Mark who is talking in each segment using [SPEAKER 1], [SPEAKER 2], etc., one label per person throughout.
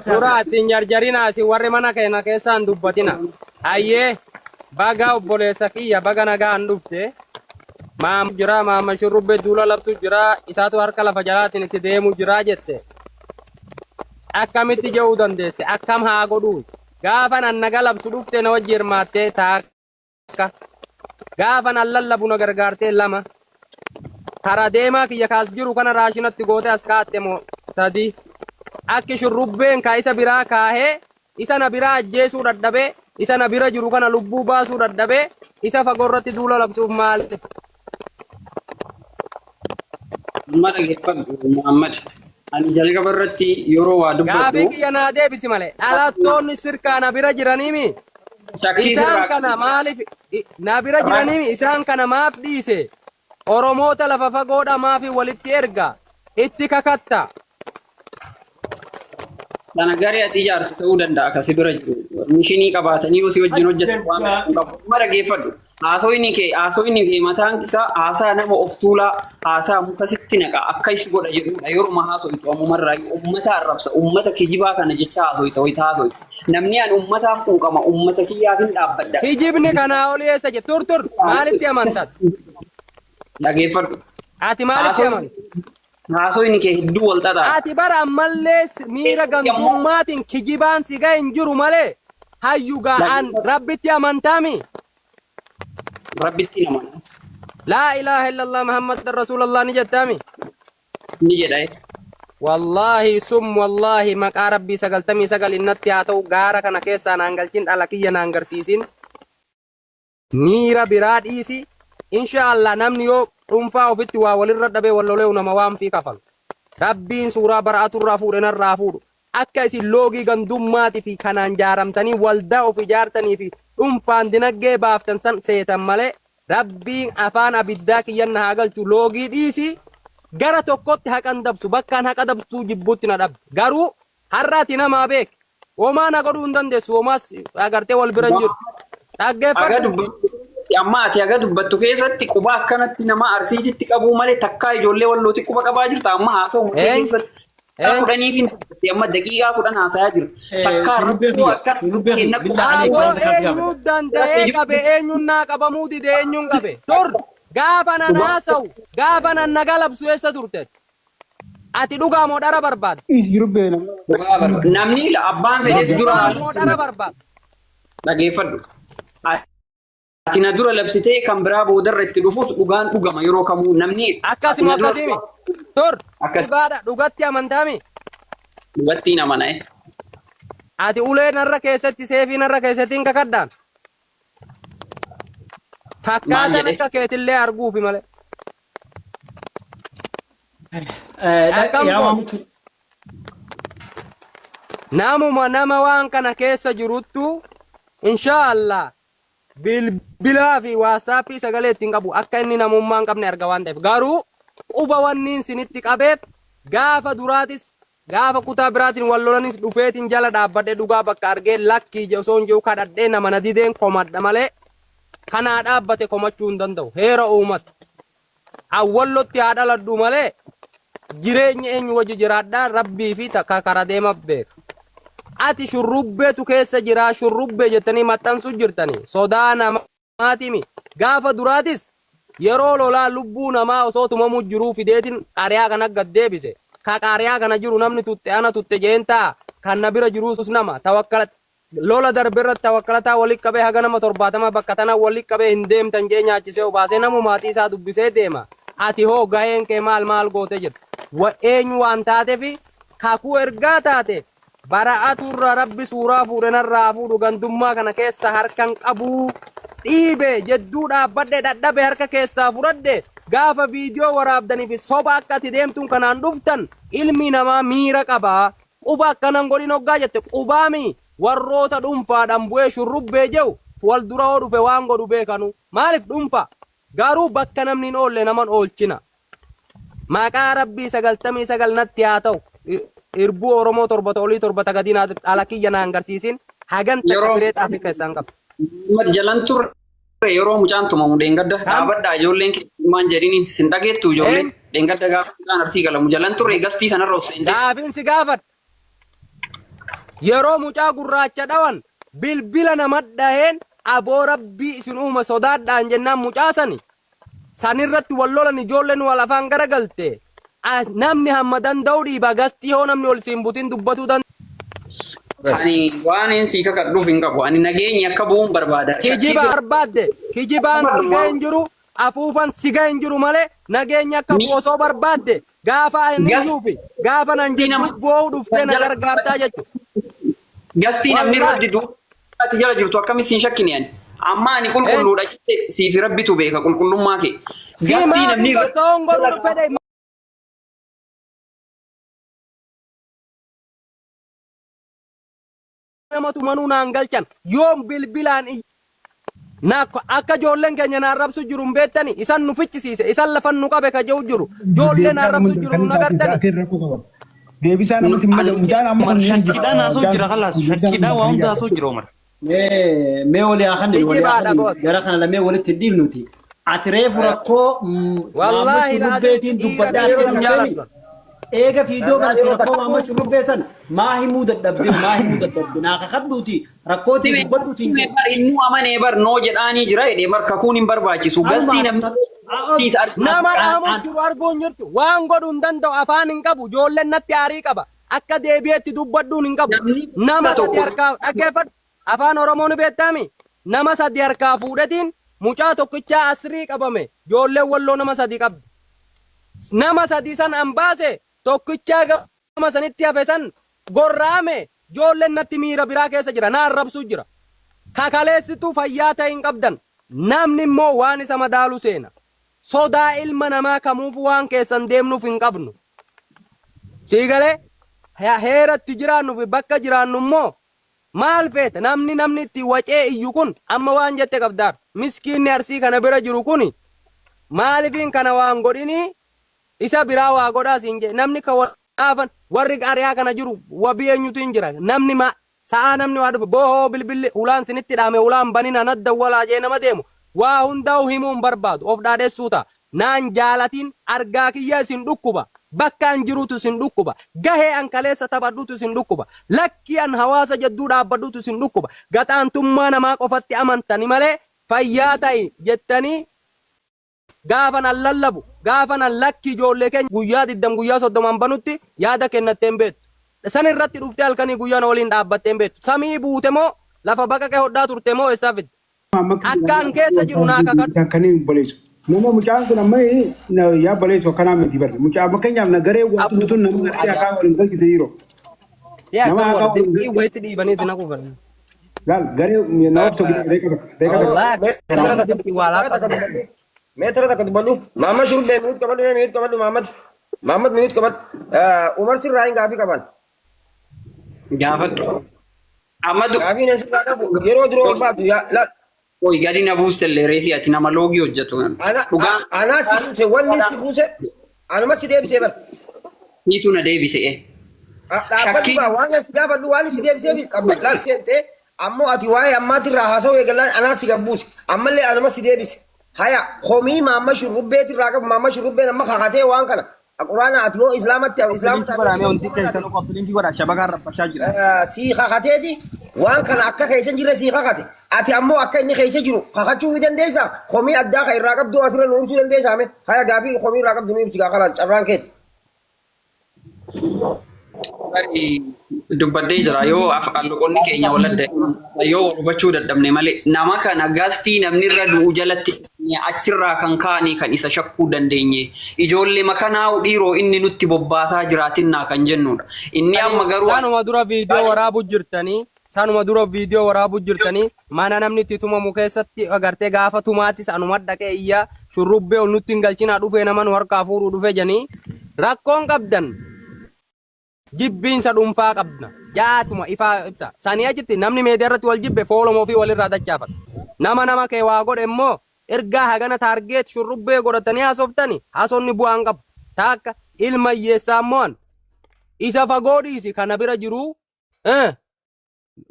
[SPEAKER 1] Duraatiin jarjarina si warri mana keenya keessaan dubbatina. Hayyee baga obboleessa kiyya baga nagaan dhufte. Maam jira maama shurrubbee duula labsu jira isaatu harka lafa jalaatiin itti deemu jira jette. Akkamitti jehuu dandeesse akkam haa godhuu gaafa nan naga labsu dhufte na wajji hirmaattee taakka gaafa nan lallabu na gargaartee lama karaa deemaa kiyya kaas jiru kana raashinatti goote as kaa'atte moo sadii. Akki shurrubbeen ka isa biraa kaahee isa na biraa ajjeesuu dadhabee isa na bira jiru kana lubbuu baasuu dadhabee isa fagoorratti duula labsuuf maal
[SPEAKER 2] mara geeffadhu Muhammad ani jalqaba irratti yeroo waa dubbadhu
[SPEAKER 1] gaafii kiyya naa deebisi malee dhalattoonni sirkaa na bira jiraniimi isaan kana maaliif na bira jiraniimi isaan kana maaf dhiise Oromoota lafa fagoodha maafi walitti erga itti kakatta.
[SPEAKER 2] Dana gari ati ijaarsa ta'uu danda'a kasi bira jiru. Mishinii qabaatanii osoo wajjin hojjetan waan qabu. Mara geeffadhu. Haasoyni kee mataan isaa haasaa nama of tuulaa haasaa muka sitti naqa akka isi godha jedhudha. Yeroo haasoytu ammumarraa uummata arrabsa uummata kijibaa kana jecha haasoyta wayita haasoytu. Namni aan uummataaf quuqama uummata kiyyaaf hin dhaabbadda.
[SPEAKER 1] Kijibni kanaa olii eessa jedhu tur maalitti amantan?
[SPEAKER 2] Dhageeffadhu.
[SPEAKER 1] Ati maalitti amantan?
[SPEAKER 2] Haasoyni kee hedduu wal xaxaa.
[SPEAKER 1] Ati bara ammallee miira gantummaatiin kijibaan si ga'e hin jiru malee hayyu ga'an rabbitti amantaami.
[SPEAKER 2] Rabbitti amana.
[SPEAKER 1] Laa ilaaha illallah Muhammad rasuulallah ni jettaami.
[SPEAKER 2] Ni jedha.
[SPEAKER 1] Wallaahi wallaahi maqaa rabbii 99 innatti haa ta'u gaara kana keessaa naan galchin dhala kiyya naan garsiisin. Miira biraa dhiisi. Inshaallah namni yoo dhuunfaa ofitti waa walirra dhabee wallolee nama waan fi kafalu. Rabbiin suuraa bara'aturraa fuudhe narraa fuudhu. Akka isin loogii gandummaatii fi kanaan jaaramtanii waldaa of ijaartanii fi dhuunfaan dinaggee baaftan san seetan malee Rabbiin afaan abiddaa kiyyanna haa galchu loogii dhiisi gara tokkotti haqan dabsu bakkaan haqa dabsuu jibbuutti na dhabde. Garuu har'aati namaa beek. Homaa na godhuu hin dandeessu homaas agartee wal bira jiru. Dhaggeeffadhu.
[SPEAKER 2] Amma ati aga dubbattu keessatti quba akkanatti nama arsiisitti qabuu malee takkaa ijoollee wallooti quba qabaa jirta amma haasa'u keessatti kudhanii fi amma daqiiqaa 10 haasayaa jiru. Takkaa rubbuu akka
[SPEAKER 1] eenyu danda'ee qabe eenyuun naa qabamuu dide eenyuun qabe tur gaafa nan haasa'u gaafa nan naga labsu eessa turte ati dhugaa moo dhara barbaada?
[SPEAKER 2] Namni abbaan fedhes dura
[SPEAKER 1] moo dhara barbaada?
[SPEAKER 2] Dhageeffadhu. Ati na dura labsitee kan biraa boodarra itti dhufuus dhugaan dhugama yeroo kamuu namni
[SPEAKER 1] akkasuma akkasimi tur dhugaadha dhugatti amantaami
[SPEAKER 2] dhugatti namana
[SPEAKER 1] ati ulee narra keessatti seefii narra keessattiin kakaddaan fakkaatan akka keetillee arguufi malee namuma nama waan kana keessa jiruttu inshaallah bilbilaa fi waasaapii sagalee ittiin qabu akka inni namummaa hin qabne arga waan ta'eef garuu quba wanniin sinitti qabeef gaafa duraatis gaafa kutaa biraatiin wal lolanis dhufeetiin jala dhaabbadhe dhugaa bakka argee lakkii osoo hin jiru kadhadhee nama na dideen komadha malee kanaa dhaabbate komachuu hin danda'u heera uummata awwallotti haa dhaladhu malee jireenya eenyu wajji jiraadhaa rabbii fi takka kara deema beeka. Ati shurrubbeetu keessa jira shurrubbee jettanii maxxansuu jirtanii sodaa namaatimi gaafa duraatis yeroo lolaa lubbuu namaa osoo tumamuu jiruu fideetiin qaariyaa kana gad deebise ka qaariyaa kana jiru namni tutte ana tutte jeentaa kan na bira jiruus nama tawakkala lola darbeerratti tawakkalataa walitti qabee haga nama 70 bakka tana walitti qabee hin deemtan jee nyaachisee obaasee namu maatii isaa dubbisee deema ati hoo gaheen kee maal goote jirta eenyu waan taateef kakuu ergaa taate. Bara'aturra rabbi suuraa fuudhanarraa fuudhu gandummaa kana keessa harkan qabuu dhiibe jedduu dhaabbadhe dadhabe harka keessaa fudhadhe gaafa viidiyoo waraabdanii fi soba akka ati deemtuun kanaan dhuftan ilmi namaa miira qabaa quba akkanan godhin hoggaa jette qubaami warroota dhuunfaadhaan bu'ee shurrubbee jehu wal dura hoo dhufe waan godhu beekanu maaliif dhuunfa garuu bakka namni hin oolle naman oolchina maqaa rabbii 99 natti haa ta'u. Irbu Oromoo 7 gadina alakiyya naan garsiisin hagan takka fireet Afrika isaan qabu.
[SPEAKER 2] Jalan turre yeroo mucaan tumamu deengadda dhaabadhaa ijoolleen maan jedhiniin sin dhageettu ijoolleen deengadda gaafa arsii galamu jalan turre gastii sanarra osoo hin
[SPEAKER 1] gaafin si gaafadha yeroo mucaa gurraacha dhawan bilbila nama dhaheen aboo rabbii isin uuma sodaadhaan jennaan mucaa sanirratti wal lolan ijoolleen wal afaan garagalte namni hamma danda'u dhiiba gastii hoo namni ol siin butin dubbatu
[SPEAKER 2] Ani waan insii kakadhuuf hin qabu. Ani nageenya akka bu'uun barbaada.
[SPEAKER 1] Kijiba barbaadde kijibaan siga hin jiru afuufan siga hin jiru malee nageenya akka bu'osoo barbaadde gaafa inni yuufi gaafa nan jedhu boo'u dhuftee na gargaartaa jechuudha.
[SPEAKER 2] Gastii namni irratti duubatti jala jirtu akkamitti hin shakkine ani. Amma ani qulqulluudha siifi rabbitu beeka qulqullummaa kee.
[SPEAKER 1] Gastii namni irratti namatu manuu naan galchan yoom bilbilaan akka ijoolleen keenya naan rabsu jiru hin beektani isan nu ficcisiise isan lafan nu qabe ka jehu jiru ijoollee naan rabsu jiru nu agartani.
[SPEAKER 3] Deebisaa namatti hin madamu jaan amma kun
[SPEAKER 4] shakkiidhaan haasoo jira kalaas shakkiidhaan waa hunda haasoo jira Omar.
[SPEAKER 5] Mee walii haa gara kana lamee walitti hin dhiibnuti. Ati reefu rakkoo
[SPEAKER 1] wallaahi
[SPEAKER 5] laabeetiin dubbadhaa eega fiidoo barate rakkoo maamma shurrubbeessan maa himuu dadhabde naa kakadhuuti rakkootii dubbadhuutiin
[SPEAKER 2] inni amanee bar noo jedhaanii jira jedhee marka kun hin barbaachisu gastii
[SPEAKER 1] nama dhaamu jiru arguun jirtu waan godhu hin danda'u afaan hin qabu ijoolleen natti aarii qaba akka deebi'eetti dubbadhuun hin qabu nama sadi harkaa dhaggeeffadhu afaan oromoo ni beektami nama sadi harkaa fuudhetiin mucaa tokkichaa asrii qabame ijoolleen walloo nama sadi qabdi nama sadi san an baase tokkichaa gama sanitti hafe san gorraame ijoolleen natti miira biraa keessa jira naan rabsuu jira kakaleessituu fayyaa ta'e hin qabdan namni immoo waan isa madaalu seena sodaa ilma namaa kamuuf waan keessan deemnuuf hin qabnu siigalee heeratti jiraannuuf bakka jiraannu immoo maal feete namni itti wacee iyyu kun amma waan jette qabdaar miskiinni arsii kana bira jiru kun maalifiin kana waan godhinii isa biraa waa godhaa siin jedhe namni ka waafan warri qaariyaa kana jiru wabii eenyutu hin jira namni sa'a namni waa dhufe boohoo bilbilli ulaan sinitti dhaame ulaan banina nadda walaa jee nama deemu waa hundaa'u himuun barbaadu of dhaadheessuu ta'a naan jaalatiin argaa kiyya isin dhukkuba bakkaan jirutu isin dhukkuba gahee an kaleessa taphadhutu isin dhukkuba lakki an hawaasa jadduu dhaabbadhutu isin dhukkuba gaxaantummaa namaa qofatti amantani malee fayyaa ta'i jettanii gaafa nan lallabu gaafa nan lakki ijoollee keenya guyyaa 20 guyyaa 30 banutti yaada kennatee hin beektu san irratti dhuftee halkanii guyyaa na waliin dhaabbattee hin beektu samii buute moo lafa baqaqee hodhaa turte moo eessaa fidde akkaan keessa jiru naa kakadhu
[SPEAKER 3] kanii boleessu nama mucaan kun amma yaa boleessu akkanaa miti barre mucaa fakkeenyaaf nagaree wanti tun nama garee akaa waliin galchite yeroo
[SPEAKER 1] nama akaa waliin wayitti dhiibanii sina kuufanne
[SPEAKER 3] laal garee na obso
[SPEAKER 6] meetara takka dubbadhu Maamad Shurubbe minut qabadhu Maamad minut qabadhu Umar sirraa hin gaafii qaban
[SPEAKER 2] gaafadhu Amadu
[SPEAKER 6] gaafiin eessa qabu yeroo duroo barbaadu laal
[SPEAKER 2] Oi gadi na buuste reefi ati nama loogii hojjetu
[SPEAKER 6] anaa si buuse wanni si buuse anuma si deebisee bar
[SPEAKER 2] niitu na deebisee
[SPEAKER 6] dhaabbadhu waan si gaafadhu waan si deebisee qabda laal teentee ammoo ati waa'ee ammaatirraa haasawuu eegalaan anaa si gabbuuse ammallee anuma si deebise haya komii Maamma Shurrubbeeti irraa qabu Maamma Shurrubbeen amma kakatee waan kana quraana ati moo islaamatti si kakateeti waan kana akka keessa jirre si kakate ati ammoo akka inni keessa jiru kakachuu ni dandeessaa komii addaa ka irraa qabdu asirra nu ibsuu dandeessaa mee haya gaafii komii irraa qabdu nu ibsi gaa kalaas carraan keeti
[SPEAKER 2] dubbadee jira yoo loqonni keenya waladde yoo hubachuu dadhabne malee nama kana gastii namni irra du'u jalatti achirraa kan kaanii kan isa shakkuu dandeenye ijoollee makanaa dhiiroo inni nutti bobbaasaa jiraatinaa kan jennudha inni amma garuu
[SPEAKER 1] sanuma dura viidiyoo waraabu jirtanii mana namni itti tumamu keessatti agartee gaafa tumaatti sanuma dhaqee iyyaa shurrubbee ol nutti hin galchinaa dhufee nama nu harkaa fuudhuu dhufe janii rakkoon qabdan jibbiinsa dhuunfaa qabna jaatuma ifaa ibsa sanii achitti namni meediyaa irratti wal jibbe foolomoo fi walirraa dachaafata nama kee waa godhe immoo ergaa hagana taargeet shurrubbee godhatanii haasoftani haasonni bu'aan qabu taakka ilma hiyyeessaa immoo isa fagoo dhiisi kana bira jiru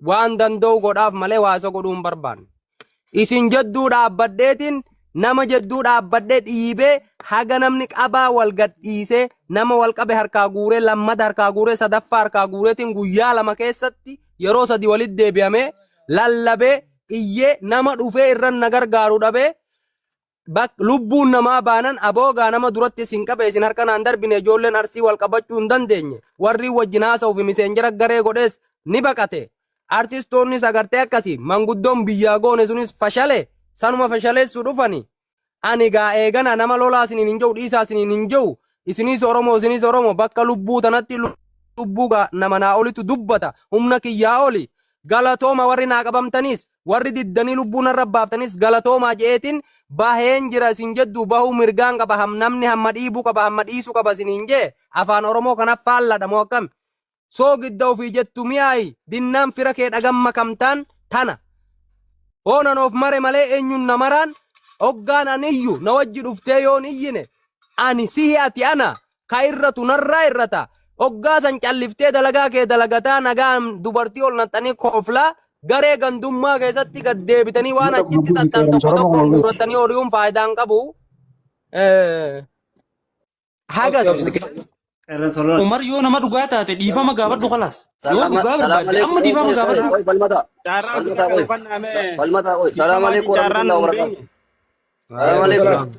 [SPEAKER 1] waan danda'u godhaaf malee waasa godhuu hin barbaanne isin jadduu dhaabbadheetiin nama jedduu dhaabbadhee dhiibee haga namni qabaa wal gadhiisee nama wal qabe harkaa guuree lammata harkaa guuree sadaffaa harkaa guureetiin guyyaa lama keessatti yeroo sadi walitti deebi'amee lallabee iyyee nama dhufee irran na gargaaru dhabee lubbuun namaa baanan aboogaa nama duratti isin qabe isin harka naan darbine ijoolleen Arsii wal qabachuu hin dandeenye warri wajjin haasa'uuf miseenjera garee godhees ni baqate. Artistoonni sagartee akkasii manguddoon biyyaa goone sunis fashale sanuma fashaleessuu dhufani. Ani gaa eegana nama lolaa isiniin hin jiru dhiisaa isiniin hin jiru isinis Oromoo bakka lubbuu tanatti lubbuu nama naa olitu dubbata humna kiyyaa oli galatooma warri naa qabamtanis warri diddanii lubbuu narra baaftanis galatoomaa je'eetiin baheen jira isin jeddu bahuu mirgaan qaba namni hamma dhiibuu qaba hamma dhiisuu qaba isiniin jee afaan Oromoo kanaaf faalladha moo akkam. Soo gidda ofii jettu mi'aayi dinnaan fira kee dhagamma kamtaan tana. Oonan of mare malee eenyuun namaraan hoggaan aniyyu na wajji dhuftee yoon iyyine ani sihi ati ana ka irratu narraa irrata hoggaa san calliftee dalagaa kee dalagataa nagaan dubartii ol naxxanii kooflaa garee gandummaa keessatti gad deebitanii waan achitti xaxxan tokko tokkoon guurratanii horiiwwan faayidaan qabu. Hagas.
[SPEAKER 4] Umar yoo nama dhugaa taate dhiifama gaafadhu khalaas. Yoo dhugaa barbaadde amma dhiifama gaafadhu.
[SPEAKER 7] Salaam alaikum warahmatullahi wabarakatuh. Salaam alaikum.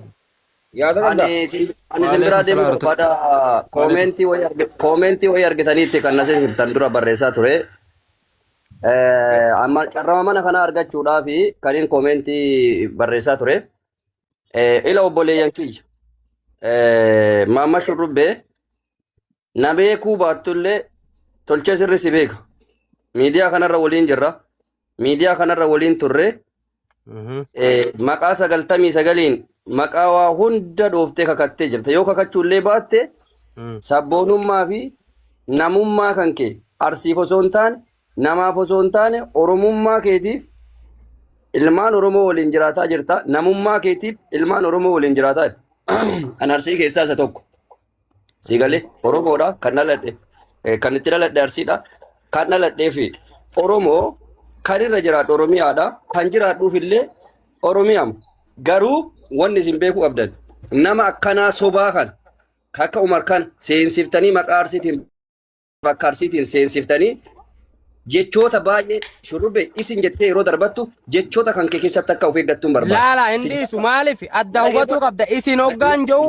[SPEAKER 7] Ani simbira deemu pada koomenti wayii argitaniitti kan nasi sirtan dura barreessaa ture. Amma carrama mana kana argachuudhaafi kaniin koomenti barreessaa ture. Ila obboleeyyan kiyya. Maamma Shurrubbee na beekuu baattullee tolchee sirri si beeka. Miidiyaa kanarra waliin jirra. Miidiyaa kanarra waliin turre. Maqaa 99 maqaa waa hunda dhooftee kakattee jirta. Yoo kakachuullee baatte sabboonummaa fi namummaa kan kee Arsiif osoo hin taane namaaf osoo hin taane Oromummaa keetiif ilmaan Oromoo waliin jiraataa jirta. Namummaa keetiif ilmaan Oromoo waliin jiraataa. An Arsii keessaa isa tokko. Siigalee Oromoodha kan dhaladhe kan itti dhaladhe Arsiidha kan dhaladhee fi Oromoo kan irra jiraadhu Oromiyaadha kan jiraadhuuf illee Oromiyaam garuu wanni isin beekuu qabdan nama akkanaa sobaa kan akka Umar kan seensiftanii maqaa Arsiitiin bakka Arsiitiin seensiftanii jechoota baay'ee Shurrubbee isin jettee yeroo darbattu jechoota kan kee keessatti akka of eeggattuun barbaada.
[SPEAKER 1] Laala inni isu maaliif adda hubatuu qabda isin hoggaan jiru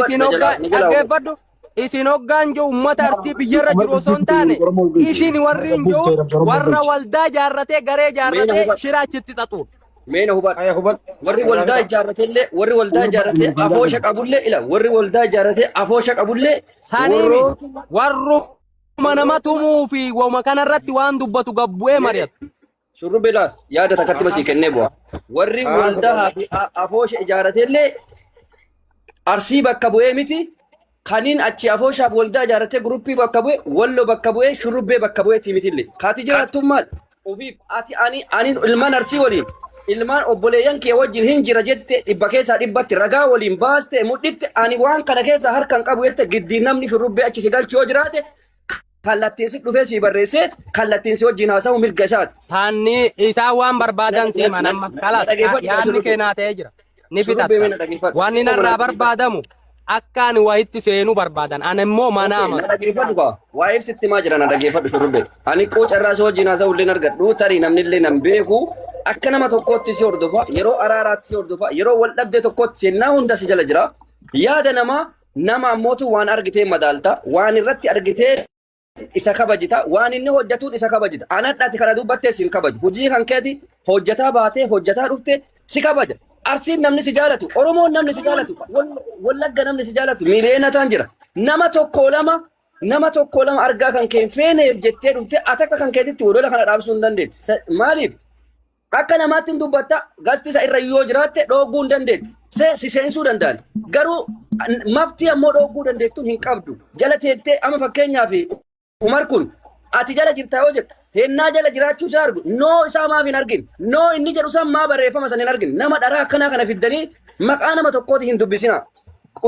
[SPEAKER 1] isin hoggaan dhaggeeffadhu. Isin hoggaan jiru uummata Arsii biyyarra jiru osoo hin taane isin warri hin jiru warra waldaa ijaarratee garee ijaarratee shira achitti xaxuudha.
[SPEAKER 7] Meena hubadhu warri waldaa ijaarratee afoosha qabullee ila warri waldaa ijaarratee afoosha qabullee
[SPEAKER 1] saniimi warruma nama tumuu fi wama kanarratti waan dubbatu gabbu'ee mari'atu.
[SPEAKER 7] Shurrubbee laal yaada takkatti masii kennee bu'a. Warri waldaa fi afoosha ijaarrateellee Arsii bakka bu'ee miti. Kaniin achi afooshaaf waldaa ijaarratee guruppii bakka bu'e wallo bakka bu'e Shurrubbee bakka bu'e tiimitillee kaati jiraattu maal ofiif ati ani ilmaan Arsii waliin ilmaan obboleeyyan kee wajjin hin jira jette dhibba keessaa dhibbatti ragaa waliin baaste mudhifte ani waan kana keessaa harkan qabu jette giddii namni Shurrubbee achi si galchuu jiraate kallattiinsi dhufee si barreessee kallattiinsi wajjin haasa'u mirga isaati.
[SPEAKER 1] Saanni isaa waan barbaadan seeman amma kalaas yaadni keenyaa ta'ee jira ni fixatta waan inni narraa barbaadamu. Akkaan wayitti seenuu barbaadan ani immoo manaama.
[SPEAKER 7] Waa ibsitti maa jiran dhaggeeffadhu Shurrubbee. Ani qoocarraa si wajjin haasa'u illee argadhu tarii namni illee nan beeku akka nama tokkootti si hordofa yeroo araaraatti si hordofa yeroo wal dhabdee tokkotti seenaa hunda si jala jira. Yaada nama ammootu waan argitee madaalta waan irratti argitee isa kabajita waan inni hojjetuun isa kabajita. Anadhaati kana dubbattee si hin kabaju. Hojii kan keeti hojjetaa baatee hojjetaa dhufte si kabaja. Arsiin namni si jaalatu, Oromoon namni si jaalatu, Wallagga namni si jaalatu, mileenataan jira. Nama tokko lama argaa kan kee feeneef jettee dhufte atakka kan keetitti walola kana dhaabsuu hin dandeettu. Maaliif? Akka namaatti hin dubbatta gasti isa irra yoo jiraatte dhooguu hin dandeettu. Si seensuu danda'an. Garuu maftii ammoo dhooguu dandeettuun hin qabdu. Jala teettee amma fakkeenyaaf Umar kun ati jala jirtaa yoo jettu hennaa jala jiraachuu isaa argu noo isaa maaf hin argin noo inni jedhu san maa barreeffama san hin argin nama dharaa akkanaa kana fiddanii maqaa nama tokkooti hin dubbisina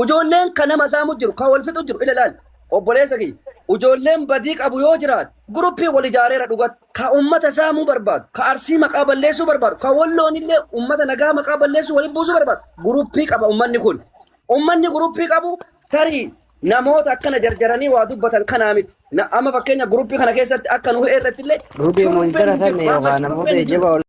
[SPEAKER 7] ijoolleen kan nama saamu jiru kan wal fixu jiru ila laal obboleessa kiyya Ijoolleen badii qabu yoo jiraat guruppii wal ijaareera dhugat ka ummata saamuu barbaadu ka arsii maqaa balleessuu barbaadu ka walloon illee ummata nagaa maqaa balleessuu waliin buusuu barbaadu guruppii qaba ummanni kun. Ummanni guruppii qabu tarii namoota akkana jarjaranii waa dubbatan kanaa miti. Amma fakkeenya guruppii kana keessatti akka nu irratti illee.
[SPEAKER 8] Rubee moojjara sanne yookaan namoota ijjiba